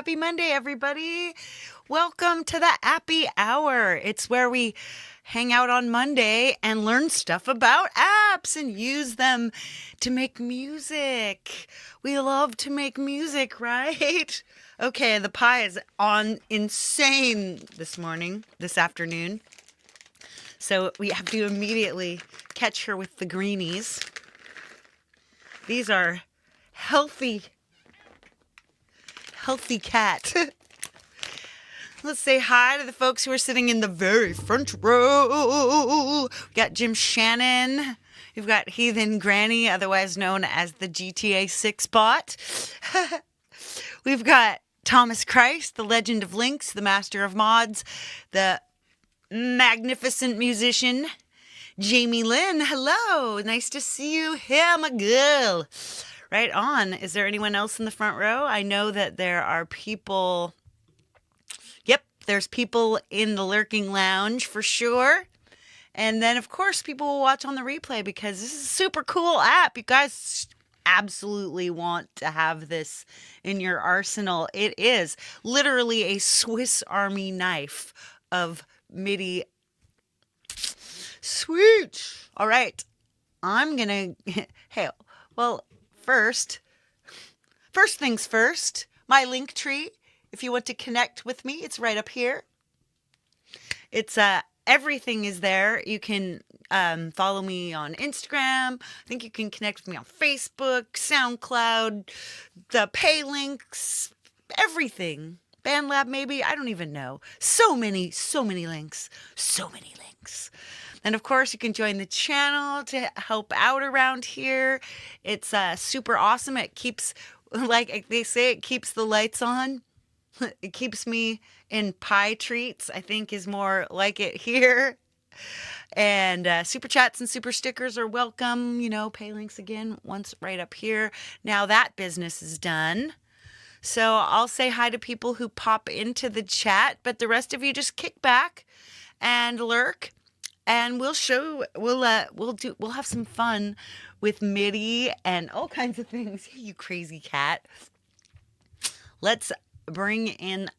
Happy Monday, everybody. Welcome to the APPy Hour. It's where we hang out on Monday and learn stuff about apps and use them to make music. We love to make music, right? Okay, the pie is on insane this afternoon. So we have to immediately catch her with the greenies. These are healthy cat. Let's say hi to the folks who are sitting in the very front row. We got Jim Shannon. We've got Heathen Granny, otherwise known as the GTA 6 bot. We've got Thomas Christ, the legend of Lynx, the master of mods, the magnificent musician. Jamie Lynn, hello. Nice to see you here, my girl. Right on. Is there anyone else in the front row? I know that there are people. Yep, there's people in the lurking lounge for sure. And then, of course, people will watch on the replay because this is a super cool app. You guys absolutely want to have this in your arsenal. It is literally a Swiss Army knife of MIDI. Sweet. All right. I'm going to... Hey, well, first things first, my link tree. If you want to connect with me, it's right up here. It's everything is there. You can follow me on Instagram. I think you can connect with me on Facebook, SoundCloud, the pay links, everything. BandLab maybe, I don't even know. So many links. And of course, you can join the channel to help out around here. It's super awesome. It keeps, like they say, it keeps the lights on. It keeps me in pie treats, I think is more like it here. And super chats and super stickers are welcome. You know, pay links again, once right up here. Now that business is done. So I'll say hi to people who pop into the chat, but the rest of you just kick back and lurk. And we'll have some fun with MIDI and all kinds of things. You crazy cat. Let's bring in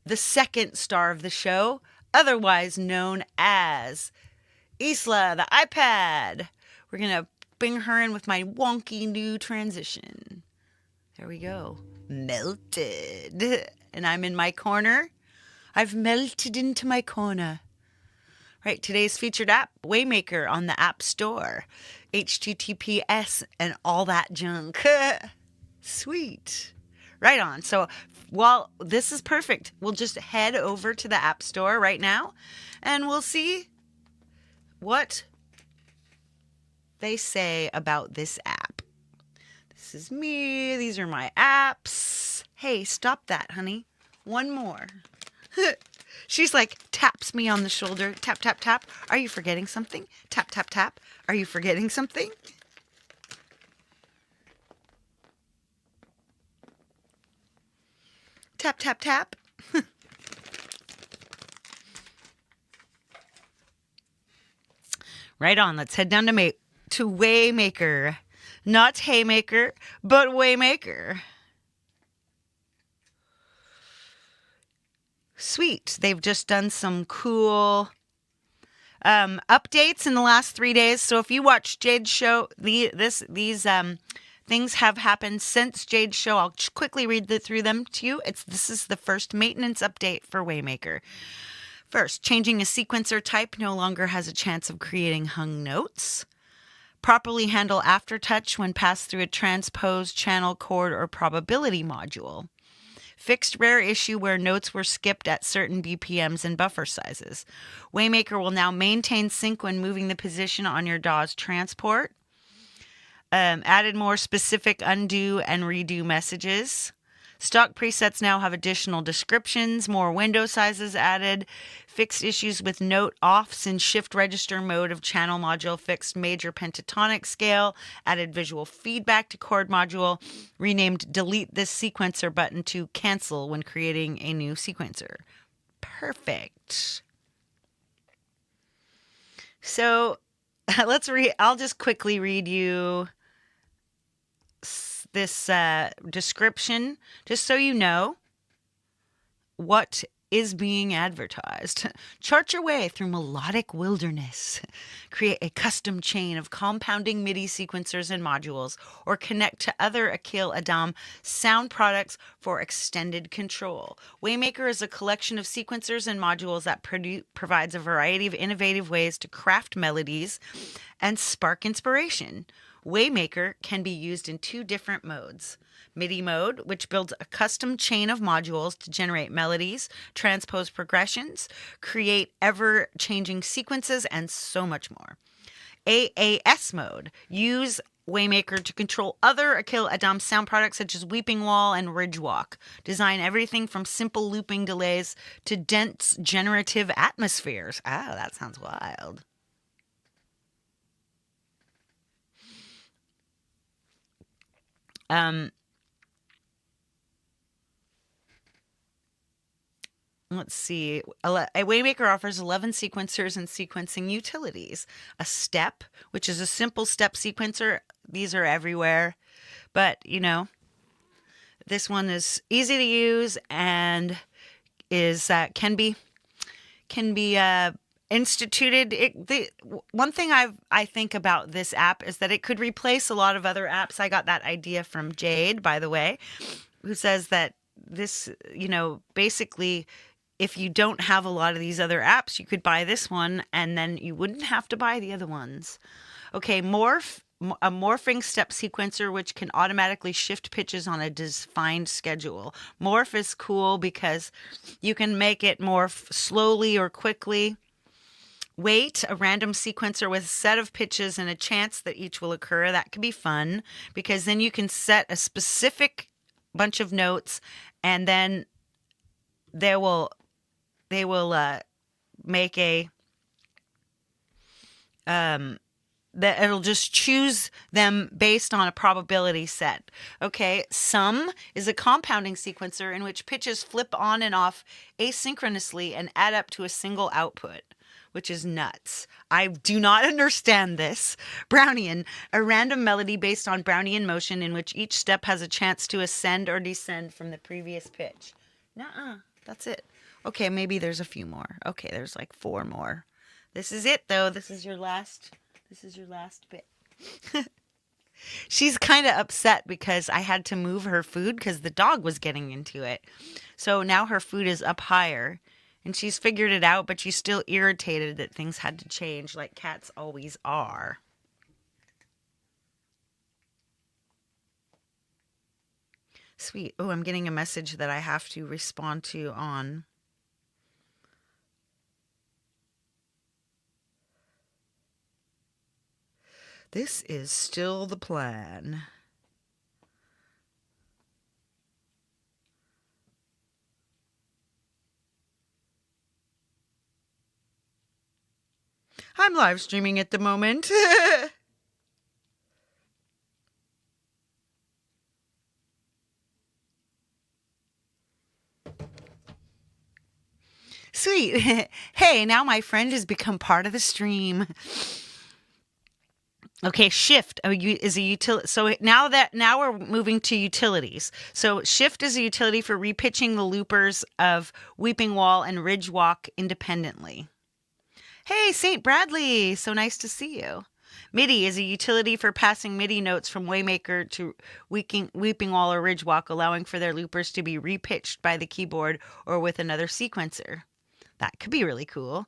the second star of the show, otherwise known as Isla, the iPad. We're going to bring her in with my wonky new transition. There we go. Melted. And I'm in my corner. I've melted into my corner. Right, today's featured app, Waymaker on the App Store. HTTPS and all that junk. Sweet. Right on. So, well, this is perfect. We'll just head over to the App Store right now, and we'll see what they say about this app. This is me. These are my apps. Hey, stop that, honey. One more. She's like, taps me on the shoulder. Tap, tap, tap. Are you forgetting something? Tap, tap, tap. Are you forgetting something? Tap, tap, tap. Right on. Let's head down to Waymaker. Not Haymaker, but Waymaker. Sweet. They've just done some cool updates in the last 3 days. So if you watch Jade's show, these things have happened since Jade's show. I'll quickly read through them to you. This is the first maintenance update for Waymaker. First, changing a sequencer type no longer has a chance of creating hung notes. Properly handle aftertouch when passed through a transpose, channel, chord, or probability module. Fixed rare issue where notes were skipped at certain BPMs and buffer sizes. Waymaker will now maintain sync when moving the position on your DAW's transport. Added more specific undo and redo messages. Stock presets now have additional descriptions, more window sizes added, fixed issues with note offs in shift register mode of channel module, fixed major pentatonic scale, added visual feedback to chord module, renamed delete this sequencer button to cancel when creating a new sequencer. Perfect. So I'll just quickly read you this description just so you know what is being advertised. Chart your way through melodic wilderness. Create a custom chain of compounding MIDI sequencers and modules, or connect to other Aqeel Adaam sound products for extended control. Waymaker is a collection of sequencers and modules that provides a variety of innovative ways to craft melodies and spark inspiration. Waymaker can be used in 2 different modes. MIDI mode, which builds a custom chain of modules to generate melodies, transpose progressions, create ever-changing sequences, and so much more. AAS mode, use Waymaker to control other Aqeel Adaam sound products such as Weeping Wall and Ridge Walk. Design everything from simple looping delays to dense generative atmospheres. Oh, that sounds wild. Let's see. A Waymaker offers 11 sequencers and sequencing utilities. A step, which is a simple step sequencer. These are everywhere. But, this one is easy to use and is can be instituted. One thing I think about this app is that it could replace a lot of other apps. I got that idea from Jade, by the way, who says that this, basically, if you don't have a lot of these other apps, you could buy this one and then you wouldn't have to buy the other ones. Okay, Morph, a morphing step sequencer which can automatically shift pitches on a defined schedule. Morph is cool because you can make it morph slowly or quickly. Wait, a random sequencer with a set of pitches and a chance that each will occur. That could be fun because then you can set a specific bunch of notes and then they will make that it'll just choose them based on a probability set. Okay, Sum is a compounding sequencer in which pitches flip on and off asynchronously and add up to a single output, which is nuts. I do not understand this. Brownian, a random melody based on Brownian motion in which each step has a chance to ascend or descend from the previous pitch. Nuh-uh, that's it. Okay, maybe there's a few more. Okay, there's like 4 more. This is it, though. This is your last bit. She's kind of upset because I had to move her food because the dog was getting into it. So now her food is up higher. And she's figured it out, but she's still irritated that things had to change like cats always are. Sweet. Oh, I'm getting a message that I have to respond to on. This is still the plan. I'm live streaming at the moment. Sweet. Hey, now my friend has become part of the stream. Okay, Shift is a utility. So now we're moving to utilities. So Shift is a utility for repitching the loopers of Weeping Wall and Ridge Walk independently. Hey, St. Bradley, so nice to see you. MIDI is a utility for passing MIDI notes from Waymaker to Weeping Wall or Ridge Walk, allowing for their loopers to be repitched by the keyboard or with another sequencer. That could be really cool.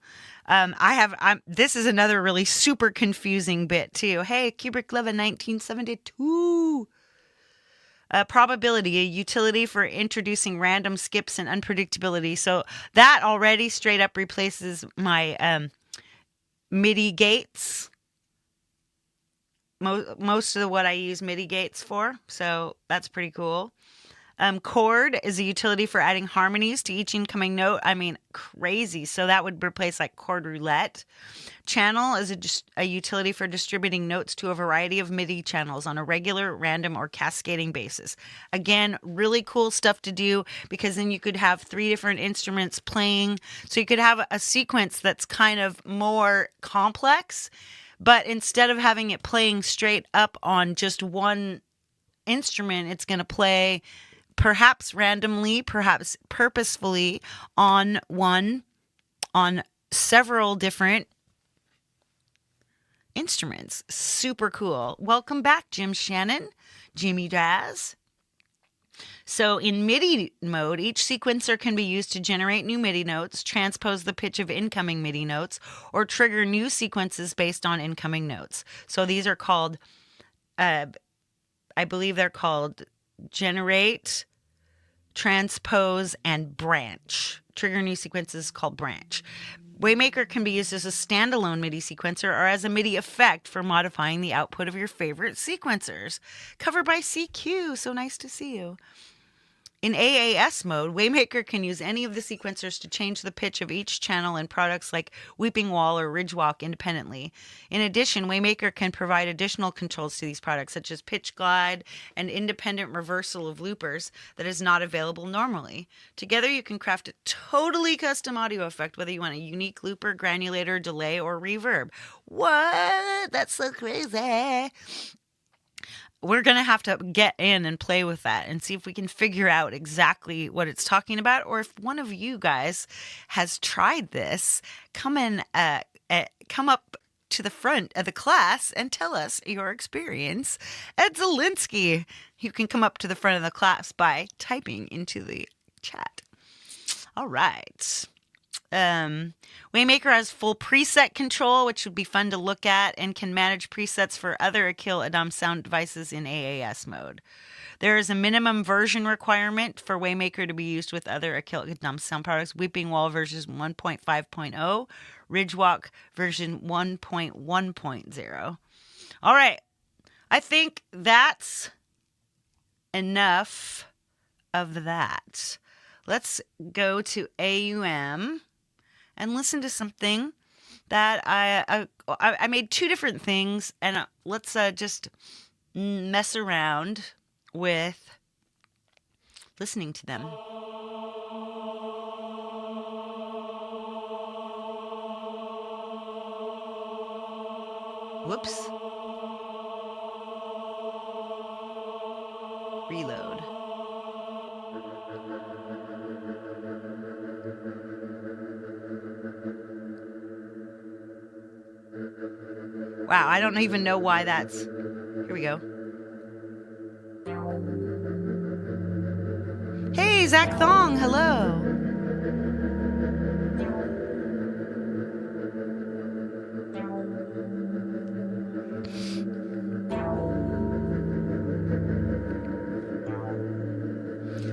This is another really super confusing bit too. Hey, Kubrick Levin 1972. Probability, a utility for introducing random skips and unpredictability. So that already straight up replaces my MIDI gates. Most of what I use MIDI gates for. So that's pretty cool. Chord is a utility for adding harmonies to each incoming note. I mean, crazy. So that would replace like chord roulette. Channel is a utility for distributing notes to a variety of MIDI channels on a regular, random, or cascading basis. Again, really cool stuff to do because then you could have 3 different instruments playing. So you could have a sequence that's kind of more complex, but instead of having it playing straight up on just one instrument it's going to play, perhaps randomly, perhaps purposefully, on several different instruments. Super cool. Welcome back, Jim Shannon, Jimmy Daz. So in MIDI mode, each sequencer can be used to generate new MIDI notes, transpose the pitch of incoming MIDI notes, or trigger new sequences based on incoming notes. So these are called, I believe they're called generate, transpose, and branch. Trigger new sequences called branch. Waymaker can be used as a standalone MIDI sequencer or as a MIDI effect for modifying the output of your favorite sequencers. Covered by CQ. So nice to see you. In AAS mode, Waymaker can use any of the sequencers to change the pitch of each channel in products like Weeping Wall or Ridgewalk independently. In addition, Waymaker can provide additional controls to these products, such as pitch glide and independent reversal of loopers that is not available normally. Together, you can craft a totally custom audio effect, whether you want a unique looper, granulator, delay, or reverb. What? That's so crazy. We're going to have to get in and play with that and see if we can figure out exactly what it's talking about. Or if one of you guys has tried this, come up to the front of the class and tell us your experience. Ed Zelinsky, you can come up to the front of the class by typing into the chat. All right. Waymaker has full preset control, which would be fun to look at, and can manage presets for other Aqeel Adaam sound devices in AAS mode. There is a minimum version requirement for Waymaker to be used with other Aqeel Adaam sound products. Weeping Wall version 1.5.0, Ridgewalk version 1.1.0. All right. I think that's enough of that. Let's go to AUM and listen to something that I made two different things, and let's just mess around with listening to them. Whoops. Reload. Wow, I don't even know why that's... Here we go. Hey, Zach Thong, hello.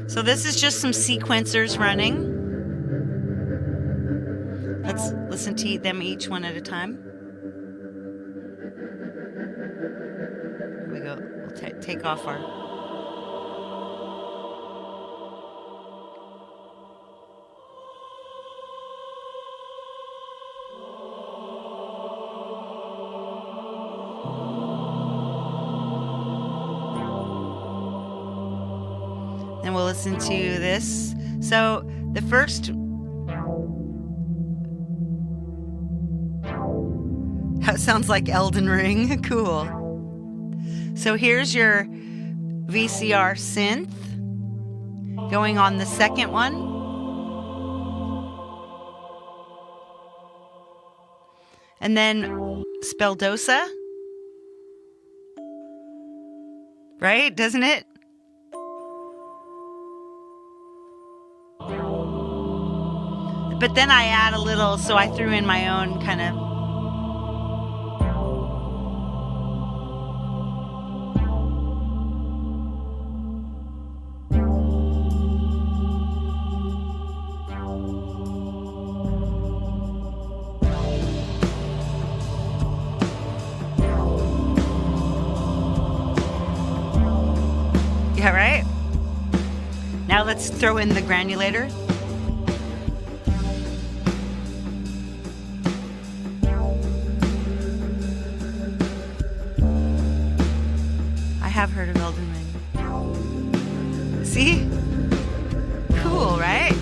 So this is just some sequencers running. Let's listen to them each one at a time. Here we go. We'll take off our... Then we'll listen to this. So the first... That sounds like Elden Ring. Cool. So here's your VCR synth going on the second one. And then Speldosa. Right? Doesn't it? But then I add a little, so I threw in my own kind of... Yeah, right? Now let's throw in the granulator. I have heard of Elden Ring. See? Cool, right?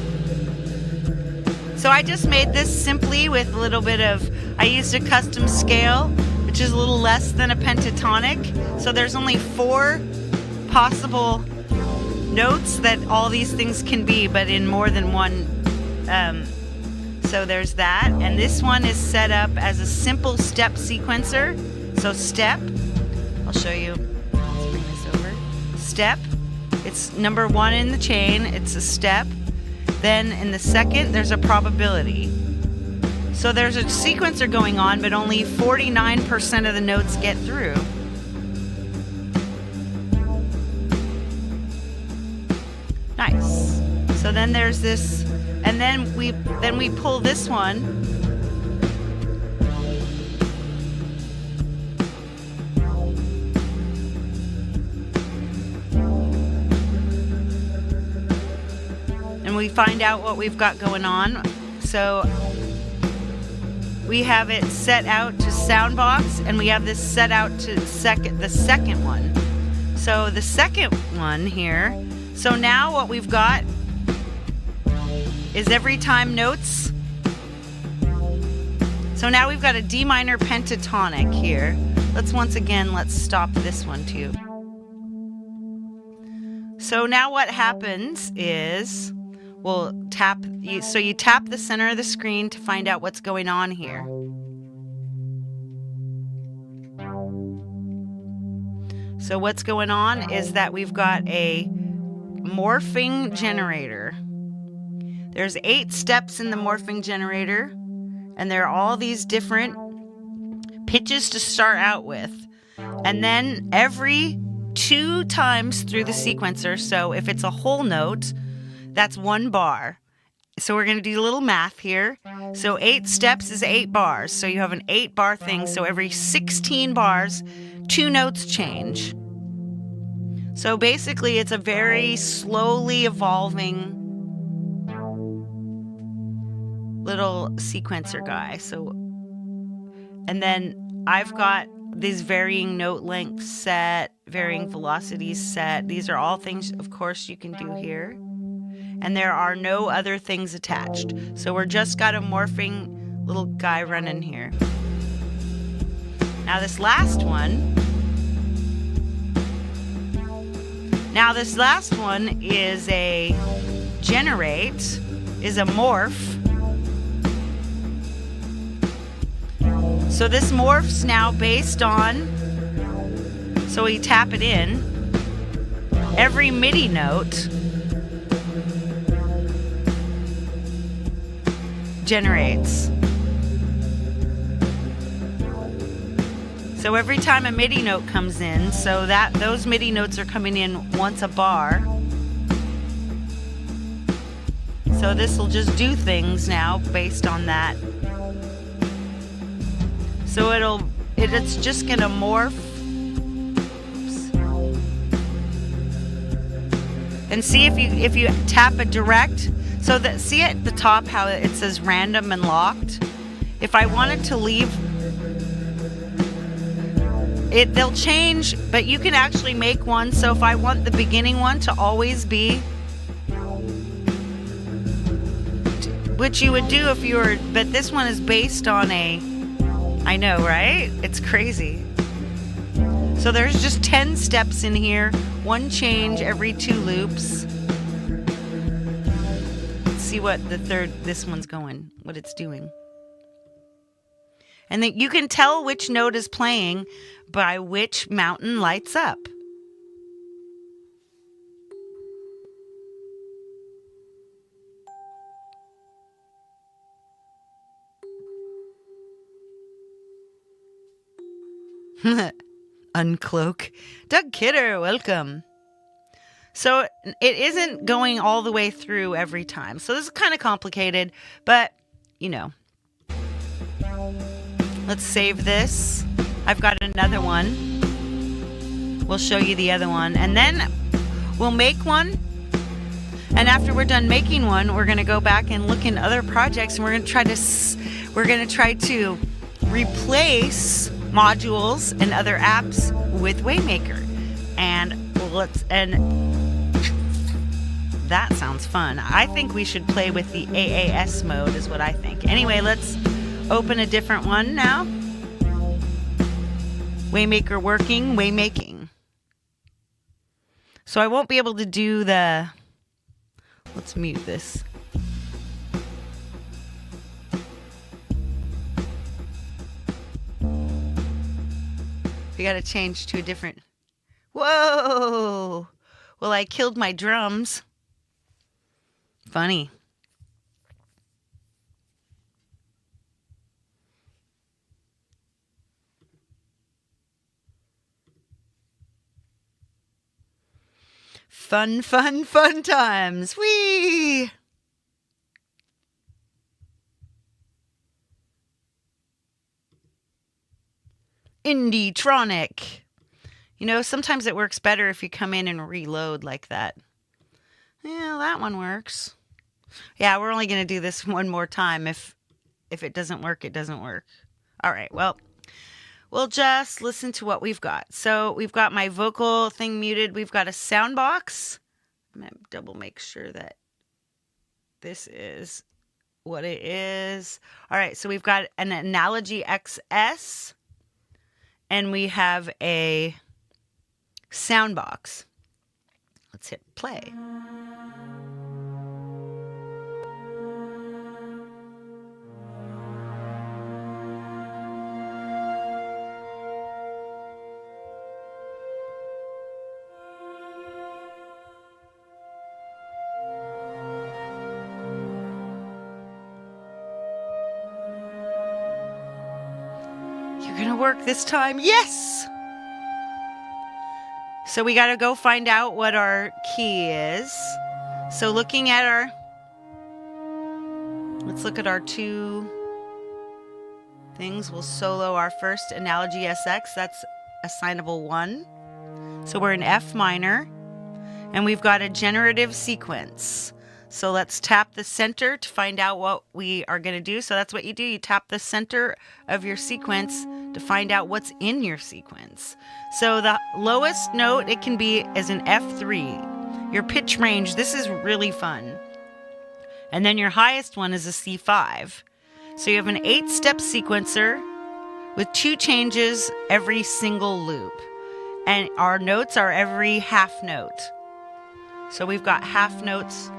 So I just made this simply with a little bit of, I used a custom scale, which is a little less than a pentatonic. So there's only 4 possible notes that all these things can be, but in more than one. So there's that. And this one is set up as a simple step sequencer. So step, I'll show you. Let's bring this over. Step, it's number 1 in the chain. It's a step. Then in the second, there's a probability. So there's a sequencer going on, but only 49% of the notes get through. Nice. So then there's this, and then we pull this one. And we find out what we've got going on. So we have it set out to soundbox, and we have this set out to the second one. So the second one here. So now what we've got is every time notes. So now we've got a D minor pentatonic here. Let's stop this one too. So now what happens is we'll tap, so you tap the center of the screen to find out what's going on here. So what's going on is that we've got a morphing generator. There's 8 steps in the morphing generator, and there are all these different pitches to start out with. And then every 2 times through the sequencer, so if it's a whole note, that's 1 bar. So we're going to do a little math here. So 8 steps is 8 bars. So you have an 8-bar thing. So every 16 bars, 2 notes change. So basically, it's a very slowly evolving little sequencer guy. So, and then I've got these varying note lengths set, varying velocities set. These are all things, of course, you can do here. And there are no other things attached. So we're just got a morphing little guy running here. Now this last one is a generate, is a morph. So this morphs now based on, so we tap it in, every MIDI note generates. So every time a MIDI note comes in, so that those MIDI notes are coming in once a bar. So this will just do things now based on that. So it's just gonna morph. Oops. And see if you tap a direct. So that, see at the top how it says random and locked? If I wanted to leave it, they'll change, but you can actually make one. So if I want the beginning one to always be, which you would do if you were, but this one is based on a, I know, right? It's crazy. So there's just 10 steps in here, 1 change every 2 loops. See what this one's going, what it's doing. And then you can tell which note is playing by which mountain lights up. Uncloak. Doug Kidder, welcome. So it isn't going all the way through every time. So this is kind of complicated, but you know. Let's save this. I've got another one. We'll show you the other one, and then we'll make one. And after we're done making one, we're going to go back and look in other projects, and we're going to try to replace modules and other apps with Waymaker. And that sounds fun. I think we should play with the AAS mode is what I think. Anyway, let's open a different one now. Waymaker working, Waymaking. So I won't be able to do the... Let's mute this. We got to change to a different... Whoa! Well, I killed my drums. Funny. Fun, fun, fun times. Whee! Indie-tronic. You know, sometimes it works better if you come in and reload like that. Yeah, that one works. Yeah, we're only going to do this one more time. If it doesn't work, it doesn't work. All right, well, we'll just listen to what we've got. So we've got my vocal thing muted. We've got a sound box. I'm going to double make sure that this is what it is. All right, so we've got an Analogy XS. And we have a sound box. Let's hit play. You're gonna work this time. Yes! So we got to go find out what our key is. So looking at our... Let's look at our two things. We'll solo our first Analogy SX. That's assignable 1. So we're in F minor. And we've got a generative sequence. So let's tap the center to find out what we are going to do. So that's what you do. You tap the center of your sequence to find out what's in your sequence. So the lowest note it can be is an F3. Your pitch range, this is really fun. And then your highest one is a C5. So you have an 8-step sequencer with 2 changes every single loop. And our notes are every half note. So we've got half notes.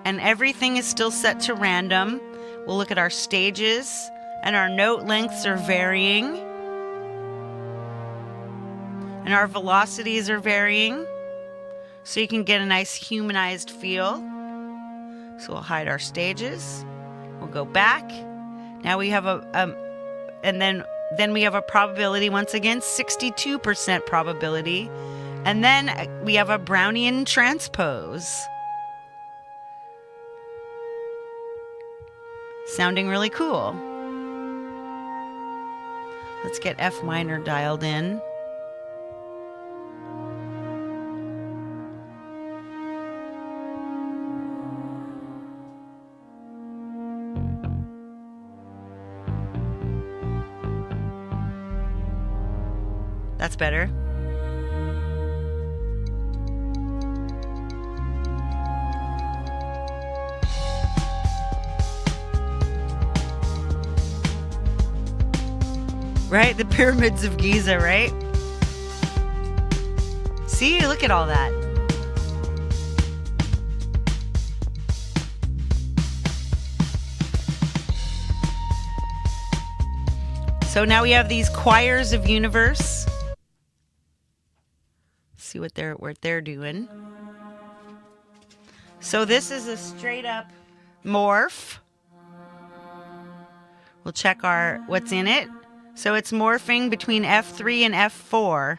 And everything is still set to random. We'll look at our stages, and our note lengths are varying. And our velocities are varying. So you can get a nice humanized feel. So we'll hide our stages. We'll go back. Now we have and then we have a probability, once again, 62% probability. And then we have a Brownian transpose. Sounding really cool. Let's get F minor dialed in. That's better. Right? The pyramids of Giza, right? See, look at all that. So now we have these choirs of universe. See what they're doing. So this is a straight up morph. We'll check what's in it. So it's morphing between F3 and F4.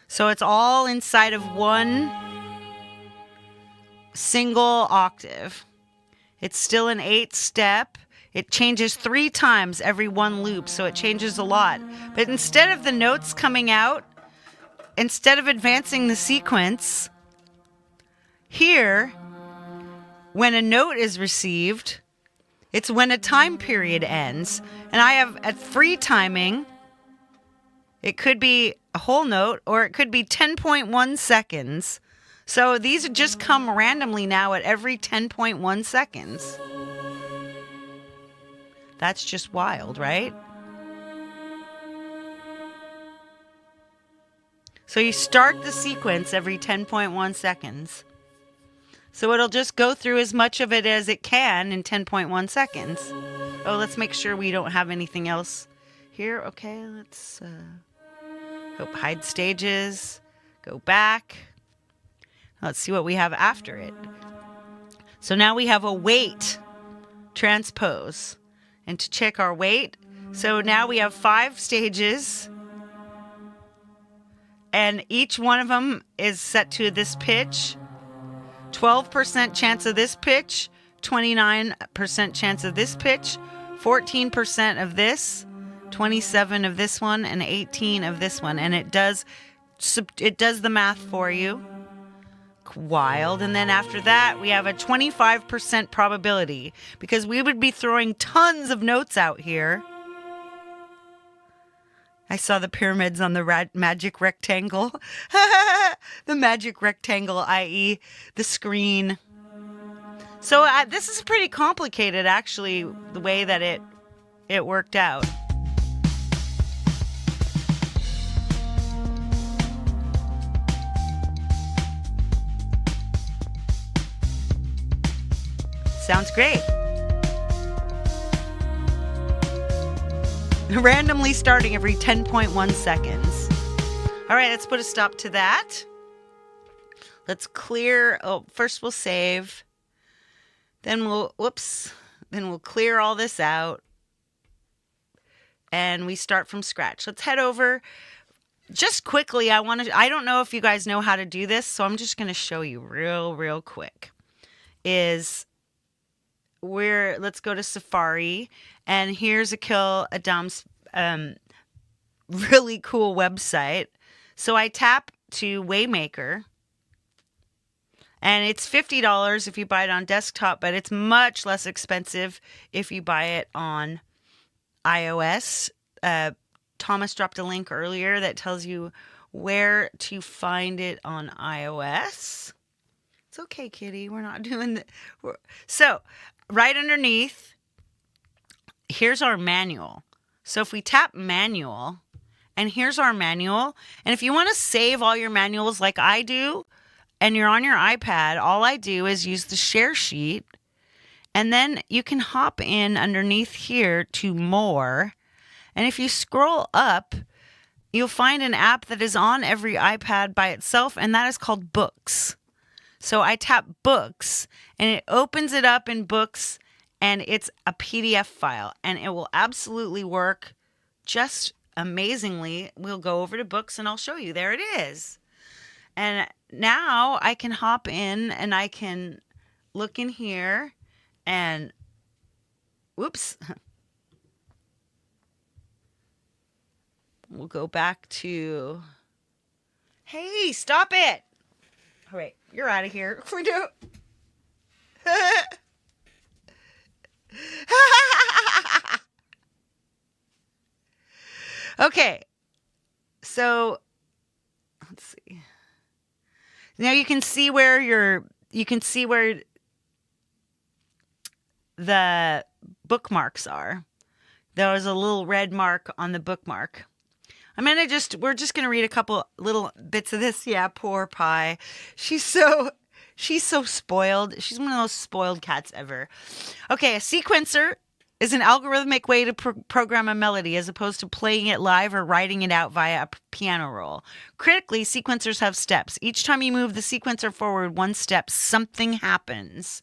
So it's all inside of one single octave. It's still an 8-step. It changes 3 times every one loop, so it changes a lot. But instead of the notes coming out, instead of advancing the sequence, here, when a note is received, it's when a time period ends. And I have at free timing, it could be a whole note or it could be 10.1 seconds. So these just come randomly now at every 10.1 seconds. That's just wild, right? So you start the sequence every 10.1 seconds. So it'll just go through as much of it as it can in 10.1 seconds. Oh, let's make sure we don't have anything else here. Okay, let's hide stages. Go back. Let's see what we have after it. So now we have a weight transpose. And to check our weight, so now we have 5 stages. And each one of them is set to this pitch. 12% chance of this pitch, 29% chance of this pitch, 14% of this, 27 of this one, and 18 of this one. And it does the math for you. Wild. And then after that, we have a 25% probability because we would be throwing tons of notes out here. I saw the pyramids on the magic rectangle. The magic rectangle, i.e. the screen. So this is pretty complicated, actually, the way that it worked out. Sounds great. Randomly starting every 10.1 seconds. All right, let's put a stop to that. Let's clear. Oh, first we'll save. Then we'll clear all this out. And we start from scratch. Let's head over. Just quickly, I don't know if you guys know how to do this, so I'm just going to show you real quick. Let's go to Safari, and here's Aqeel Adaam's really cool website. So I tap to Waymaker, and it's $50 if you buy it on desktop, but it's much less expensive if you buy it on iOS. Thomas dropped a link earlier that tells you where to find it on iOS. It's okay, kitty. We're not doing So right underneath, here's our manual. So if we tap manual, and here's our manual. And if you want to save all your manuals like I do, and you're on your iPad, all I do is use the share sheet. And then you can hop in underneath here to more. And if you scroll up, you'll find an app that is on every iPad by itself, and that is called Books. So I tap Books, and it opens it up in Books, and it's a PDF file, and it will absolutely work just amazingly. We'll go over to Books, and I'll show you. There it is. And now I can hop in, and I can look in here, and whoops. We'll go back to, hey, stop it. All right, you're out of here. We do. Okay, so let's see. Now you can see where the bookmarks are. There was a little red mark on the bookmark. We're just gonna read a couple little bits of this. Yeah, poor Pie. She's so spoiled. She's one of those spoiled cats ever. Okay, a sequencer is an algorithmic way to program a melody as opposed to playing it live or writing it out via a piano roll. Critically, sequencers have steps. Each time you move the sequencer forward one step, something happens.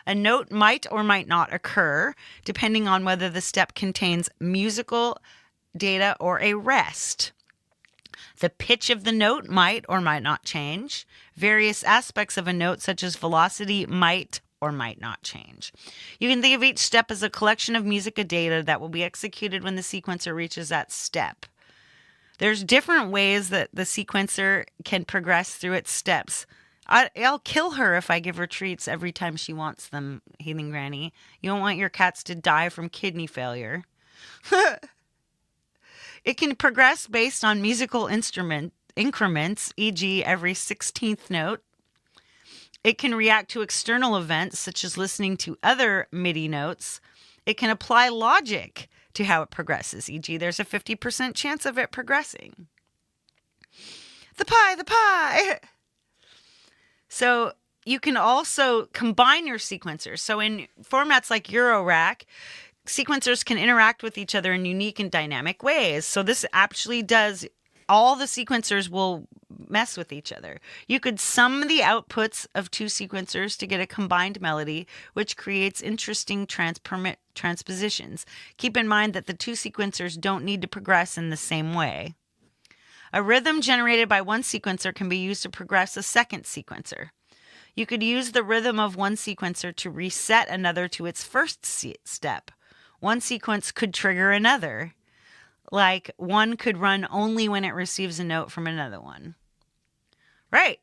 A note might or might not occur, depending on whether the step contains musical data or a rest. The pitch of the note might or might not change. Various aspects of a note, such as velocity, might or might not change. You can think of each step as a collection of musical data that will be executed when the sequencer reaches that step. There's different ways that the sequencer can progress through its steps. I'll kill her if I give her treats every time she wants them, Healing Granny. You don't want your cats to die from kidney failure. It can progress based on musical instrument increments, e.g. every 16th note. It can react to external events, such as listening to other MIDI notes. It can apply logic to how it progresses, e.g. there's a 50% chance of it progressing. The pie, the pie. So you can also combine your sequencers. So in formats like Eurorack, sequencers can interact with each other in unique and dynamic ways. So this actually does, all the sequencers will mess with each other. You could sum the outputs of two sequencers to get a combined melody, which creates interesting transpositions. Keep in mind that the two sequencers don't need to progress in the same way. A rhythm generated by one sequencer can be used to progress a second sequencer. You could use the rhythm of one sequencer to reset another to its first step. One sequence could trigger another. Like one could run only when it receives a note from another one. Right.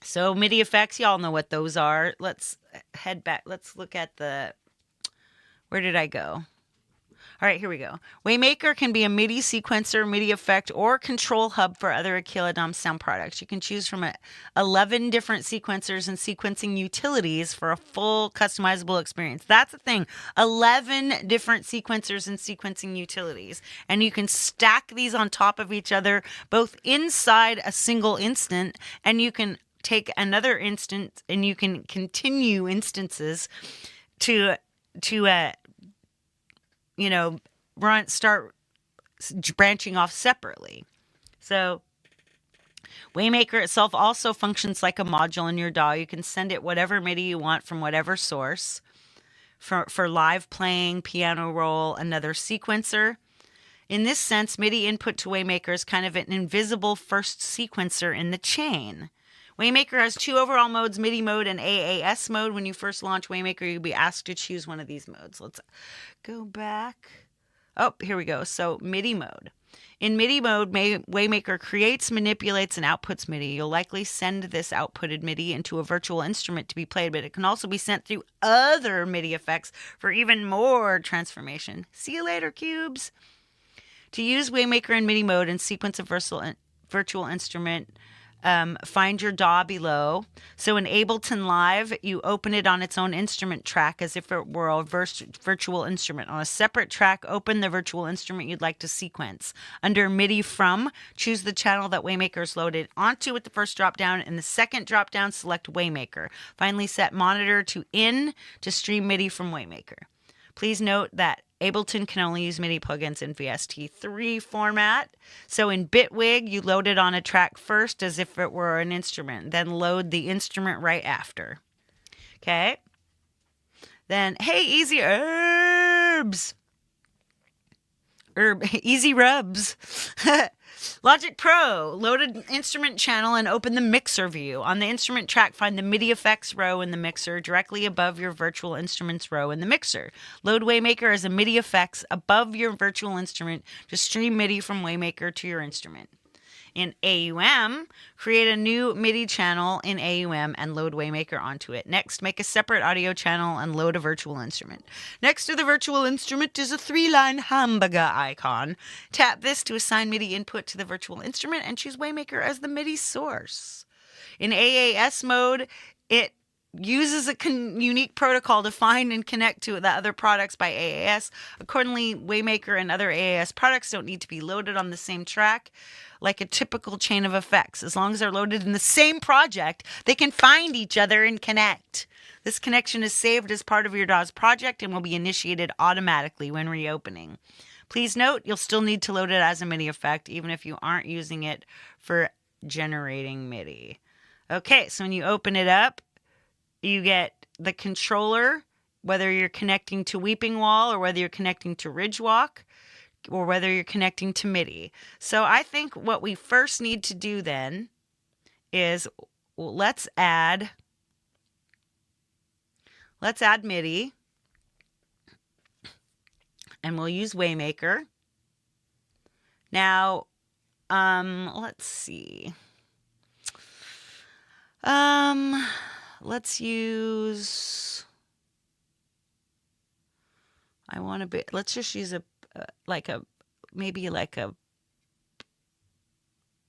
So MIDI effects, y'all know what those are. Let's head back. Let's look at where did I go? All right, here we go. Waymaker can be a MIDI sequencer, MIDI effect, or control hub for other Aqeel Adaam sound products. You can choose from 11 different sequencers and sequencing utilities for a full customizable experience. That's the thing. 11 different sequencers and sequencing utilities. And you can stack these on top of each other, both inside a single instant, and you can take another instance and you can continue instances to start branching off separately. So Waymaker itself also functions like a module in your DAW. You can send it whatever MIDI you want from whatever source. For live playing, piano roll, another sequencer. In this sense, MIDI input to Waymaker is kind of an invisible first sequencer in the chain. Waymaker has two overall modes, MIDI mode and AAS mode. When you first launch Waymaker, you'll be asked to choose one of these modes. Let's go back. Oh, here we go. So MIDI mode. In MIDI mode, Waymaker creates, manipulates, and outputs MIDI. You'll likely send this outputted MIDI into a virtual instrument to be played, but it can also be sent through other MIDI effects for even more transformation. See you later, cubes. To use Waymaker in MIDI mode and sequence a virtual instrument, find your DAW below. So in Ableton Live, you open it on its own instrument track as if it were a virtual instrument. On a separate track, open the virtual instrument you'd like to sequence. Under MIDI from, choose the channel that Waymaker is loaded onto with the first drop-down. In the second drop-down, select Waymaker. Finally, set monitor to in to stream MIDI from Waymaker. Please note that Ableton can only use MIDI plugins in VST3 format. So in Bitwig, you load it on a track first as if it were an instrument, then load the instrument right after. Okay? Then, hey, easy herbs. Easy rubs. Logic Pro, load an instrument channel and open the mixer view. On the instrument track, find the MIDI effects row in the mixer directly above your virtual instruments row in the mixer. Load Waymaker as a MIDI effects above your virtual instrument to stream MIDI from Waymaker to your instrument. In AUM, create a new MIDI channel in AUM and load Waymaker onto it. Next, make a separate audio channel and load a virtual instrument. Next to the virtual instrument is a 3-line hamburger icon. Tap this to assign MIDI input to the virtual instrument and choose Waymaker as the MIDI source. In AAS mode, it uses a unique protocol to find and connect to the other products by AAS. Accordingly, Waymaker and other AAS products don't need to be loaded on the same track like a typical chain of effects. As long as they're loaded in the same project, they can find each other and connect. This connection is saved as part of your DAW's project and will be initiated automatically when reopening. Please note, you'll still need to load it as a MIDI effect, even if you aren't using it for generating MIDI. Okay, so when you open it up, you get the controller, whether you're connecting to Weeping Wall or whether you're connecting to Ridgewalk or whether you're connecting to MIDI. So I think what we first need to do then is let's add MIDI, and we'll use Waymaker. Now, let's see. Let's use, let's just use maybe like a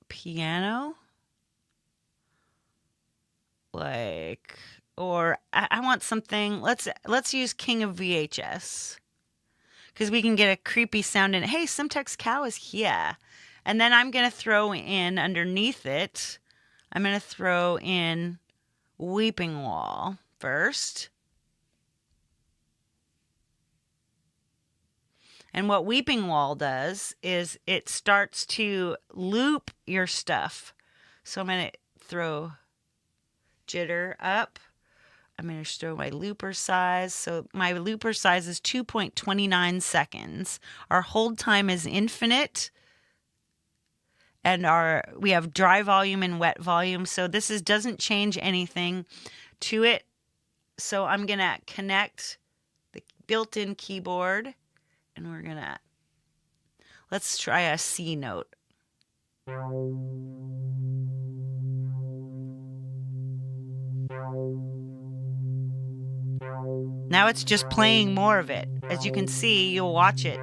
piano. Or I want something, let's use King of VHS. Because we can get a creepy sound in it. Hey, Simtex Cow is here. And then I'm going to throw in underneath it, I'm going to throw in Weeping Wall first. And what Weeping Wall does is it starts to loop your stuff. So I'm going to throw jitter up. I'm going to throw my looper size. So my looper size is 2.29 seconds. Our hold time is infinite. And we have dry volume and wet volume. So this doesn't change anything to it. So I'm going to connect the built-in keyboard. And we're going to, let's try a C note. Now it's just playing more of it. As you can see, you'll watch it.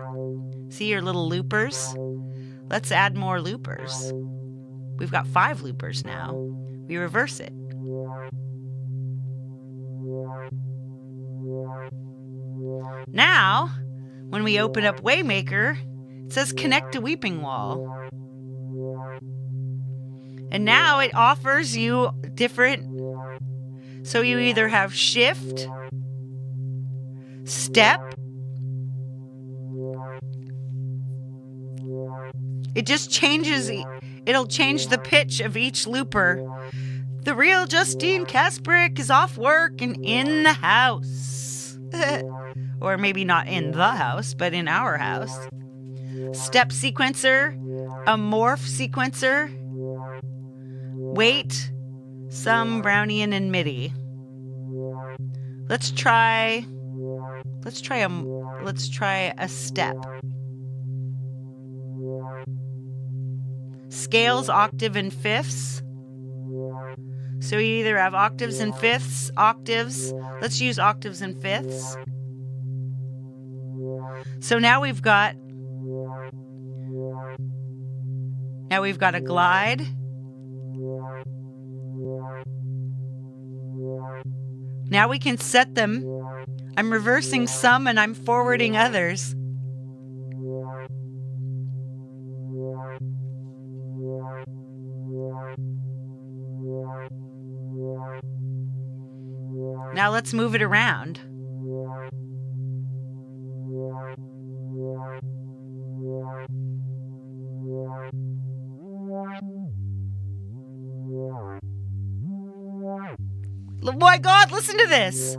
See your little loopers? Let's add more loopers. We've got 5 loopers now. We reverse it. Now, when we open up Waymaker, it says connect to Weeping Wall. And now it offers you different, so you either have shift, step. It just changes, it'll change the pitch of each looper. The real Justine Kasprick is off work and in the house. Or maybe not in the house, but in our house. Step sequencer, a morph sequencer, weight, some Brownian and MIDI. Let's try a step. Scales, octave, and fifths. So you either have octaves and fifths, octaves. Let's use octaves and fifths. So now we've got a glide. Now we can set them. I'm reversing some and I'm forwarding others. Now let's move it around. Oh my God, listen to this.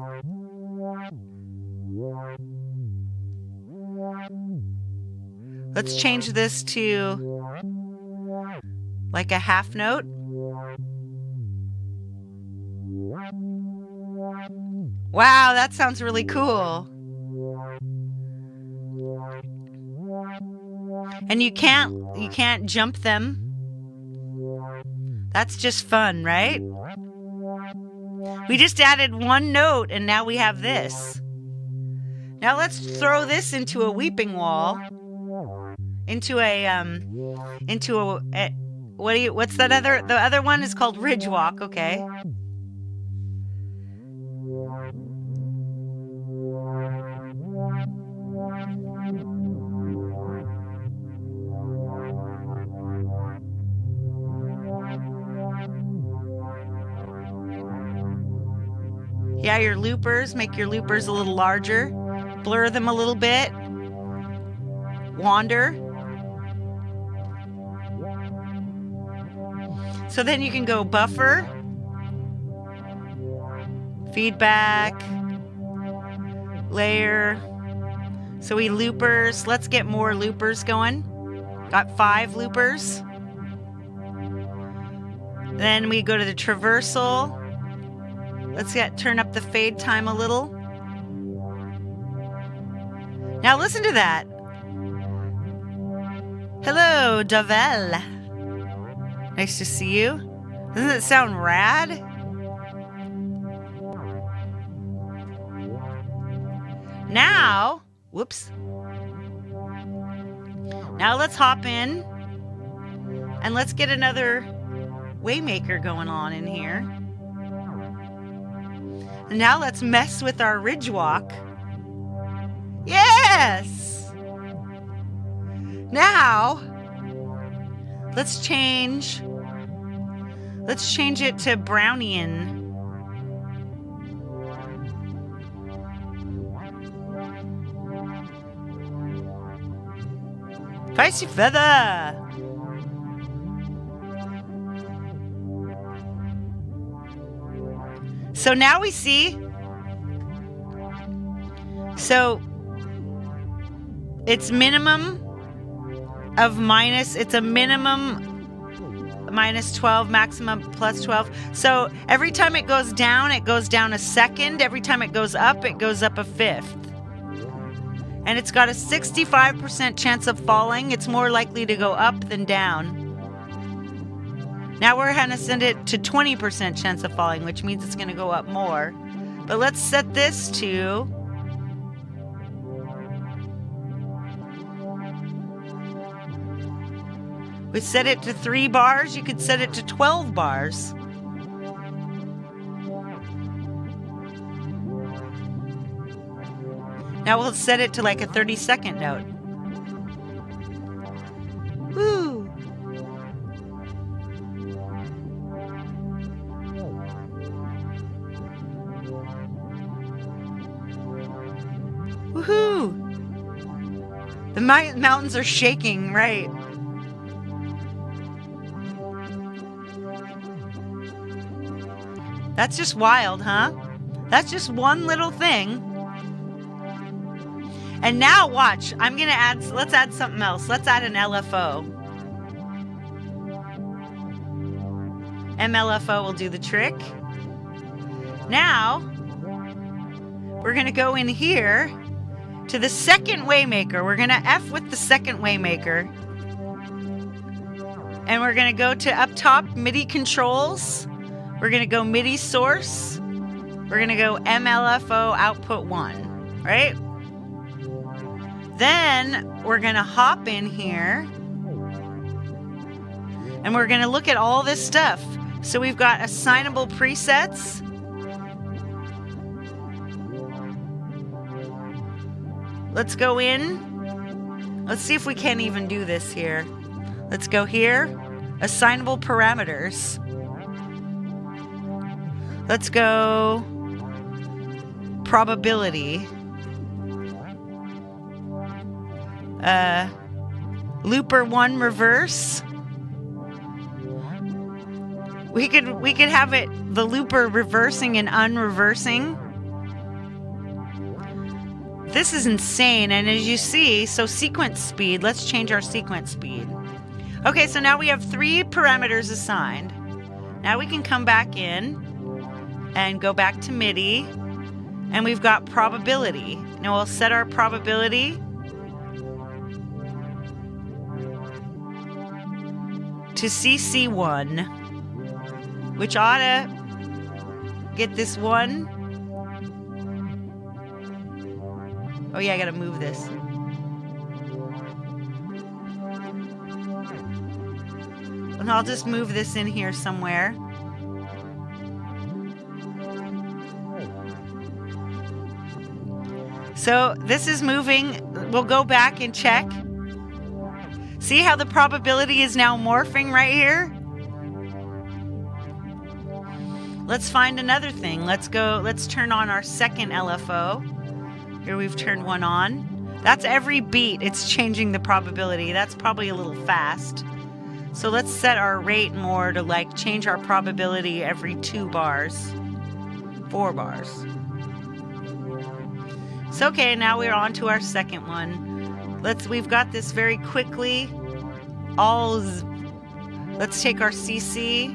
Let's change this to like a half note. Wow, that sounds really cool. And you can't jump them. That's just fun, right? We just added one note and now we have this. Now let's throw this into a Weeping Wall. What's that the other one is called Ridge Walk, okay? Yeah, your loopers, make your loopers a little larger. Blur them a little bit. Wander. So then you can go buffer, feedback, layer. So we loopers, let's get more loopers going. Got 5 loopers. Then we go to the traversal. Let's turn up the fade time a little. Now listen to that. Hello, Davel. Nice to see you. Doesn't it sound rad? Now, whoops. Now let's hop in and let's get another Waymaker going on in here. And now let's mess with our ridge walk. Yes! Now, Let's change it to Brownian. Spicy feather. So now we see. So it's minimum of minus. It's a minimum minus 12, maximum plus 12. So every time it goes down a second. Every time it goes up a fifth. And it's got a 65% chance of falling. It's more likely to go up than down. Now we're going to send it to 20% chance of falling, which means it's going to go up more. But let's set this to... We set it to 3 bars. You could set it to 12 bars. Now we'll set it to like a 30-second note. Woo! Woohoo! The mountains are shaking, right? That's just wild, huh? That's just one little thing. And now watch, let's add something else. Let's add an LFO. MLFO will do the trick. Now, we're gonna go in here to the second Waymaker. We're gonna F with the second Waymaker. And we're gonna go to up top, MIDI controls. We're gonna go MIDI source. We're gonna go MLFO output 1, right? Then we're going to hop in here and we're going to look at all this stuff. So we've got assignable presets. Let's go in. Let's see if we can even do this here. Let's go here. Assignable parameters. Let's go probability. Looper 1 reverse. We could have it the looper reversing and unreversing. This is insane. And as you see, so sequence speed, let's change our sequence speed. Okay, so now we have 3 parameters assigned. Now we can come back in and go back to MIDI and we've got probability. Now we'll set our probability to CC1, which ought to get this 1. Oh yeah, I gotta move this. And I'll just move this in here somewhere. So this is moving. We'll go back and check. See how the probability is now morphing right here? Let's find another thing. Let's turn on our second LFO. Here we've turned one on. That's every beat. It's changing the probability. That's probably a little fast. So let's set our rate more to like change our probability every 2 bars. 4 bars. So okay, now we're on to our second one. We've got this very quickly. Let's take our CC,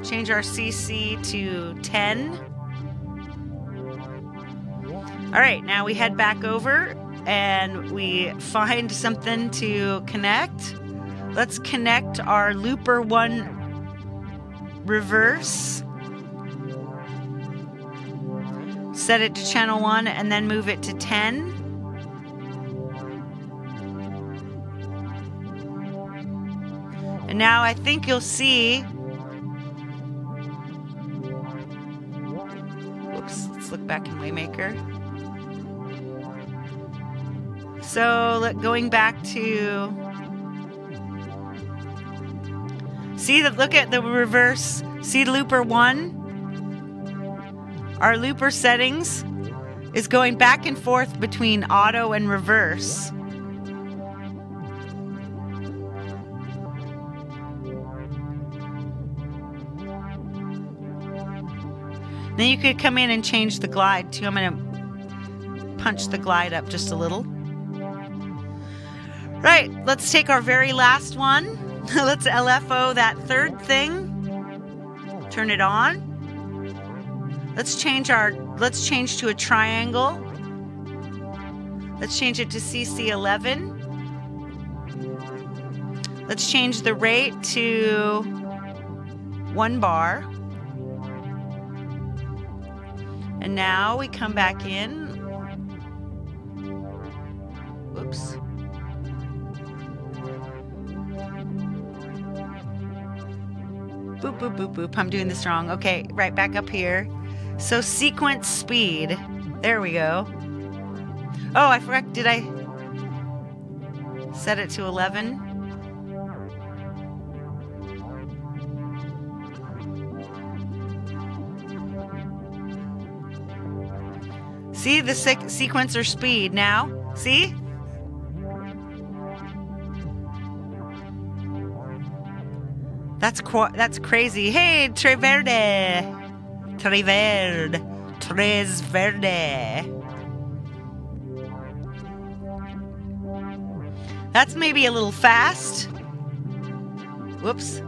change our CC to 10. All right, now we head back over and we find something to connect. Let's connect our Looper 1 reverse. Set it to channel 1 and then move it to 10. And now I think you'll see. Whoops, let's look back in Waymaker. So going back to See that? Look at the reverse. See looper 1? Our looper settings is going back and forth between auto and reverse. Then you could come in and change the glide too. I'm going to punch the glide up just a little. Right, let's take our very last one. Let's LFO that third thing. Turn it on. Let's change to a triangle. Let's change it to CC11. Let's change the rate to 1 bar. And now we come back in. Whoops. Boop, boop, boop, boop. I'm doing this wrong. Okay, right back up here. So sequence speed. There we go. Oh, I forgot. Did I set it to 11? See the sequencer speed now? See? That's crazy. Hey, Tres Verde. That's maybe a little fast. Whoops.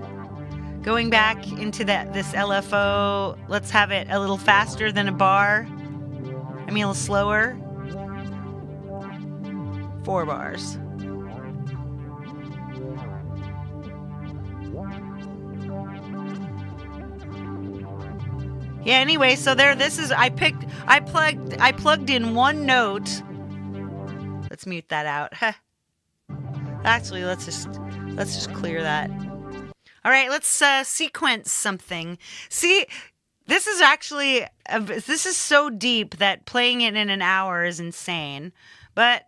Going back into this LFO, let's have it a little faster than a bar. I mean, a little slower. 4 bars. Yeah, anyway, so I plugged in one note. Let's mute that out. Actually, let's just clear that. All right, let's sequence something. See, this is actually this is so deep that playing it in an hour is insane, but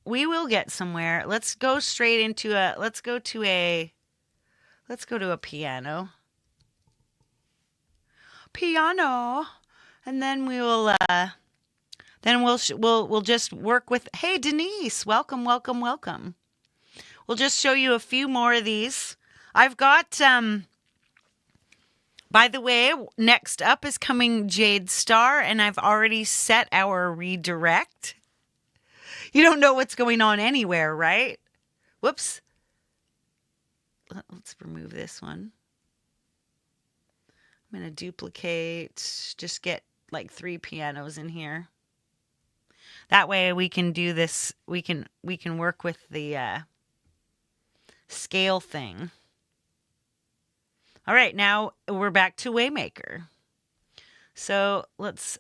we will get somewhere. Let's go straight into let's go to a piano. And then we will we'll just work with, hey Denise, welcome. We'll just show you a few more of these. I've got by the way, next up is coming Jade Star, and I've already set our redirect. You don't know what's going on anywhere, right? Whoops. Let's remove this one. I'm going to duplicate, just get like 3 pianos in here. That way we can do this, we can work with the scale thing. All right, now we're back to Waymaker. So let's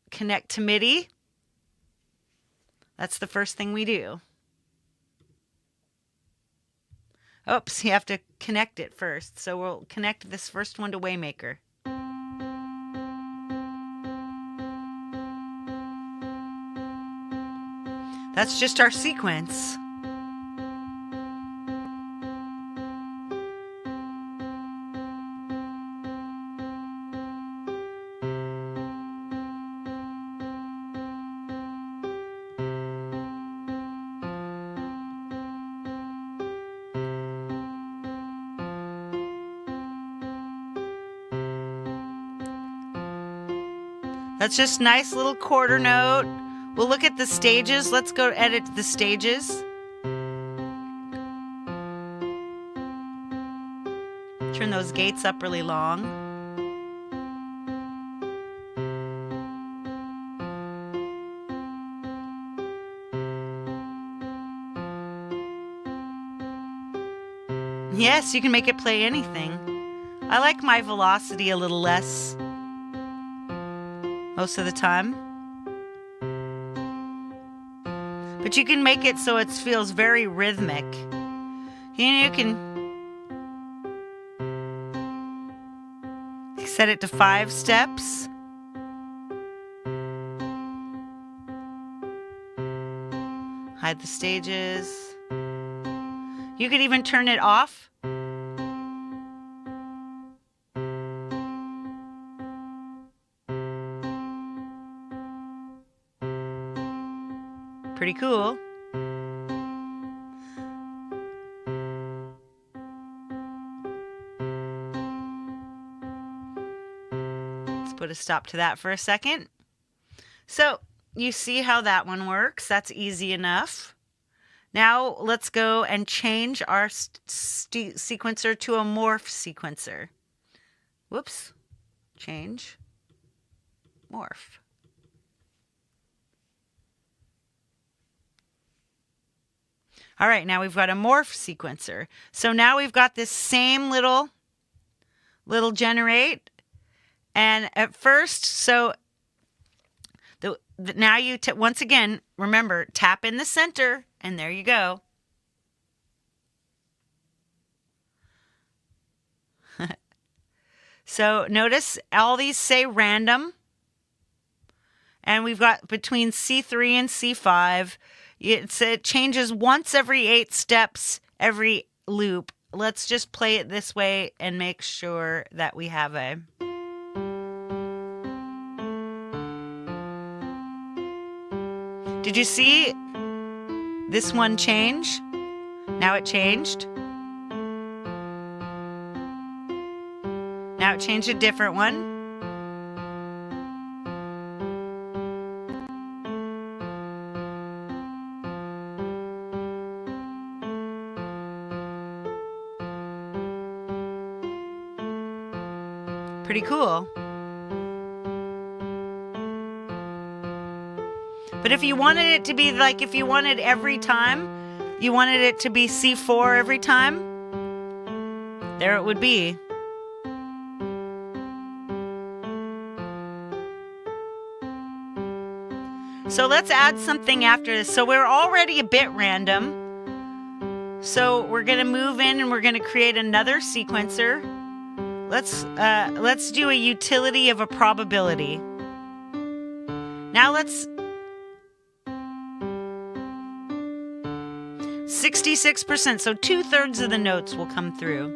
connect to MIDI. That's the first thing we do. Oops, you have to connect it first. So we'll connect this first one to Waymaker. That's just our sequence. That's just nice little quarter note. We'll look at the stages. Let's go edit the stages. Turn those gates up really long. Yes, you can make it play anything. I like my velocity a little less most of the time. But you can make it so it feels very rhythmic. You can set it to 5 steps. Hide the stages. You could even turn it off. Pretty cool. Let's put a stop to that for a second. So you see how that one works. That's easy enough. Now let's go and change our sequencer to a morph sequencer. Whoops. Change. Morph. All right, now we've got a morph sequencer. So now we've got this same little generate. And at first, so now you, once again, remember, tap in the center, and there you go. So notice all these say random. And we've got between C3 and C5. It changes once every 8 steps, every loop. Let's just play it this way and make sure that we have a... Did you see this one change? Now it changed. Now it changed a different one. Pretty cool. But if you wanted it to be like, if you wanted every time, you wanted it to be C4 every time, there it would be. So let's add something after this. So we're already a bit random. So we're going to move in and we're going to create another sequencer. Let's do a utility of a probability. Now let's 66%, so 2/3 of the notes will come through.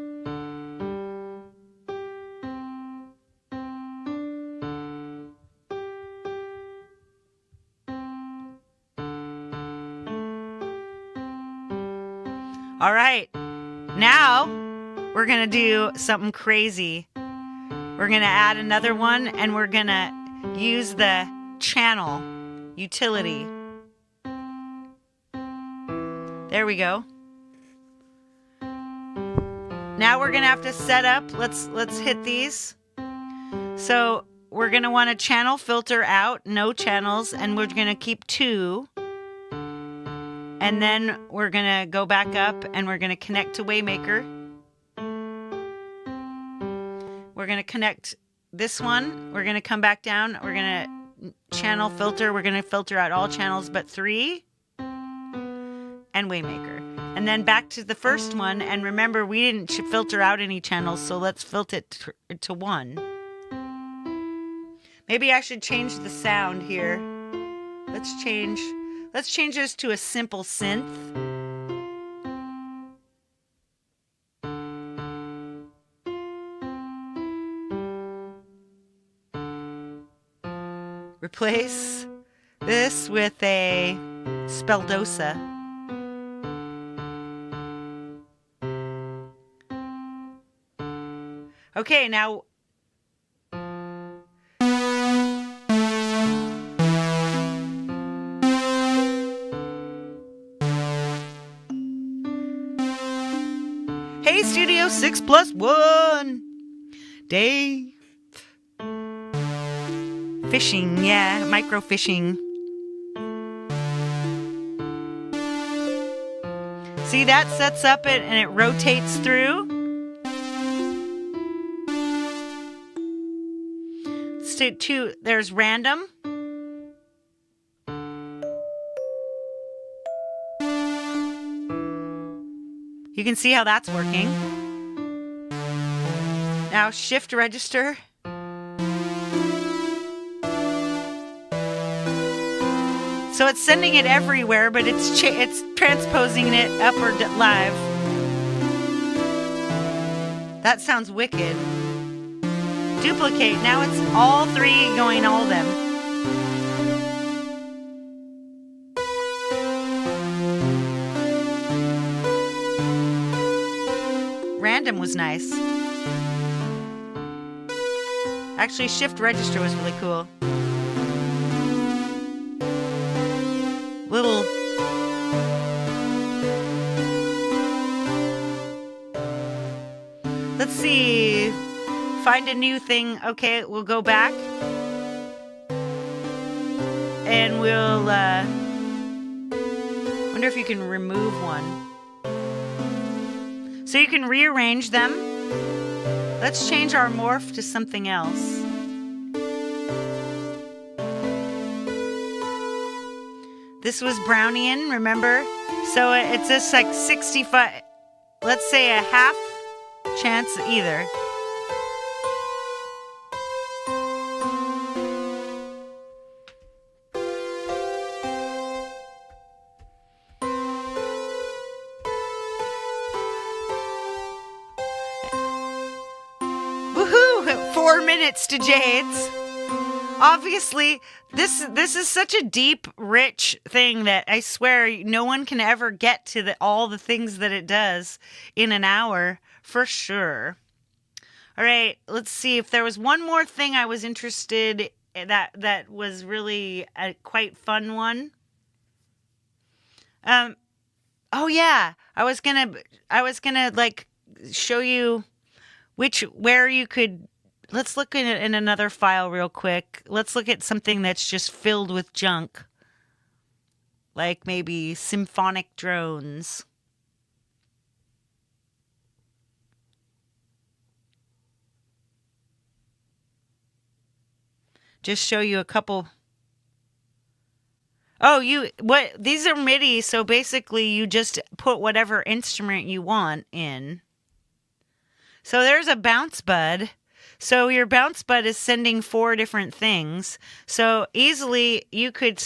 All right, now we're gonna do something crazy. We're gonna add another one and we're gonna use the channel utility. There we go. Now we're gonna have to set up, let's hit these. So we're gonna want to channel filter out, no channels, and we're gonna keep 2. And then we're gonna go back up and we're gonna connect to Waymaker. We're gonna connect this one. We're gonna come back down. We're gonna channel filter. We're gonna filter out all channels but 3. And Waymaker. And then back to the first one. And remember, we didn't filter out any channels, so let's filter it to 1. Maybe I should change the sound here. Let's change this to a simple synth. Replace this with a speldosa. Okay, now hey Studio 6+1 Dave. Fishing, yeah, micro fishing. See, that sets up it and it rotates through. There's random. You can see how that's working. Now shift register. So it's sending it everywhere, but it's transposing it up or live. That sounds wicked. Duplicate. Now it's all 3 going all of them. random was nice. Actually, shift register was really cool. Little... Let's see. Find a new thing. Okay, we'll go back. And we'll, wonder if you can remove one. So you can rearrange them. Let's change our morph to something else. This was Brownian, remember? So it's just like 65, let's say a half chance either. Woohoo! 4 minutes to Jade's. Obviously, this is such a deep, rich thing that I swear no one can ever get to all the things that it does in an hour, for sure. All right, let's see if there was one more thing I was interested in that was really a quite fun one. Oh yeah, I was gonna like show you where you could. Let's look in another file real quick. Let's look at something that's just filled with junk. Like maybe symphonic drones. Just show you a couple. Oh, these are MIDI, so basically you just put whatever instrument you want in. So there's a bounce bud. So your bounce bud is sending 4 different things. So easily you could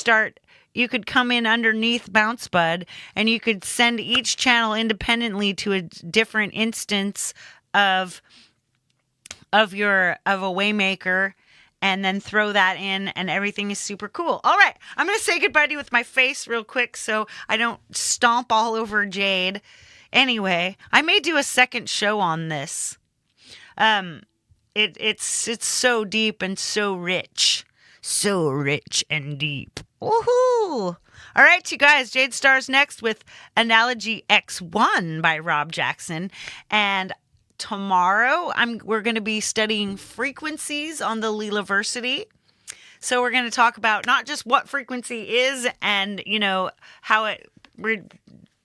come in underneath bounce bud and you could send each channel independently to a different instance of a Waymaker and then throw that in and everything is super cool. All right, I'm going to say goodbye to you with my face real quick so I don't stomp all over Jade. Anyway, I may do a second show on this. It's so deep and so rich and deep. Woohoo! All right, you guys, Jade Star's next with Analogy X1 by Rob Jackson, and tomorrow we're going to be studying frequencies on the Leelaversity. So we're going to talk about not just what frequency is and how it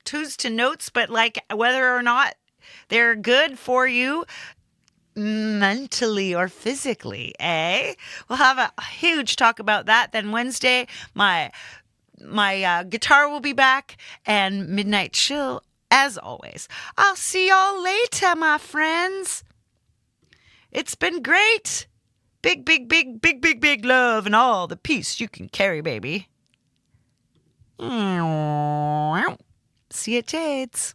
tunes to notes, but like whether or not they're good for you mentally or physically, eh? We'll have a huge talk about that. Then Wednesday, my guitar will be back and Midnight Chill as always. I'll see y'all later, my friends. It's been great. Big, big, big, big, big, big love and all the peace you can carry, baby. See you at Jade's.